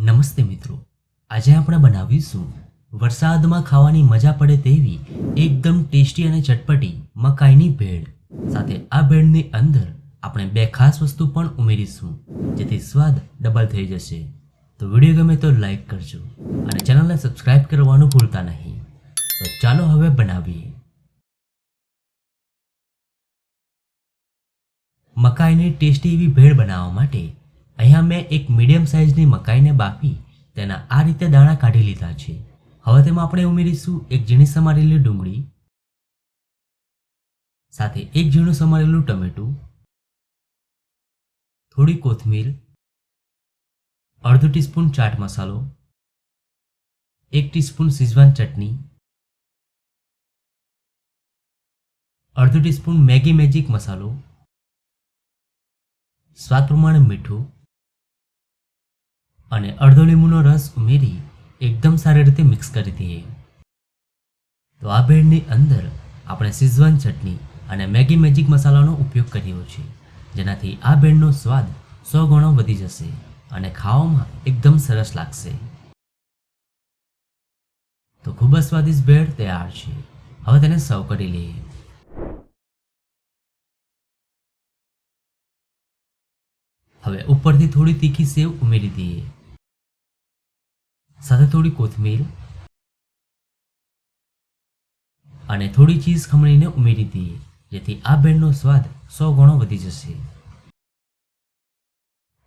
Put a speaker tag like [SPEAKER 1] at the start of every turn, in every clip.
[SPEAKER 1] નમસ્તે મિત્રો, આજે આપણે બનાવીશું વરસાદમાં ખાવાની મજા પડે તેવી એકદમ ટેસ્ટી અને ચટપટી મકાઈની ભેળ. સાથે આ ભેળની અંદર આપણે બે ખાસ વસ્તુ પણ ઉમેરીશું જેથી સ્વાદ ડબલ થઈ જશે. તો વિડીયો ગમે તો લાઈક કરજો અને ચેનલને સબસ્ક્રાઇબ કરવાનું ભૂલતા નહીં. તો ચાલો હવે બનાવીએ. મકાઈની ટેસ્ટી એવી ભેળ બનાવવા માટે અહીંયા મેં એક મીડિયમ સાઇઝની મકાઈને બાફી તેના આ રીતે દાણા કાઢી લીધા છે. હવે તેમાં આપણે ઉમેરીશું એક ઝીણી સમારેલી ડુંગળી, સાથે એક ઝીણું સમારેલું ટમેટું, થોડી કોથમીર, અડધો ટીસ્પૂન ચાટ મસાલો, 1 ટીસ્પૂન શીઝવાન ચટણી, અડધો ટીસ્પૂન મેગી મેજિક મસાલો, સ્વાદ પ્રમાણે મીઠું અને અડધો લીંબુનો રસ ઉમેરી એકદમ સારી રીતે મિક્સ કરી દઈએ. તો આ ભેળની અંદર આપણે શીઝવાન ચટણી અને મેગી મેજિક મસાલાનો ઉપયોગ કર્યો છે, જેનાથી આ ભેળનો સ્વાદ 100 ગણો વધી જશે અને ખાવામાં એકદમ સરસ લાગશે. તો ખૂબ જ સ્વાદિષ્ટ ભેળ તૈયાર છે. હવે તેને સર્વ કરી લઈએ. હવે ઉપરથી થોડી તીખી સેવ ઉમેરી દઈએ, સાથે થોડી કોથમીર અને થોડી ચીઝ ખમણીને ઉમેરી દઈએ, જેથી આ ભેળનો સ્વાદ 100 ગણો વધી જશે.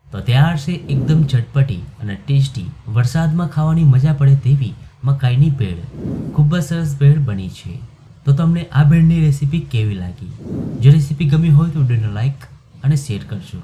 [SPEAKER 1] તો તૈયાર છે એકદમ ચટપટી અને ટેસ્ટી વરસાદમાં ખાવાની મજા પડે તેવી મકાઈની ભેળ. ખૂબ જ સરસ ભેળ બની છે. તો તમને આ ભેળની રેસીપી કેવી લાગી? જો રેસીપી ગમી હોય તો વિડીયોને લાઈક અને શેર કરજો.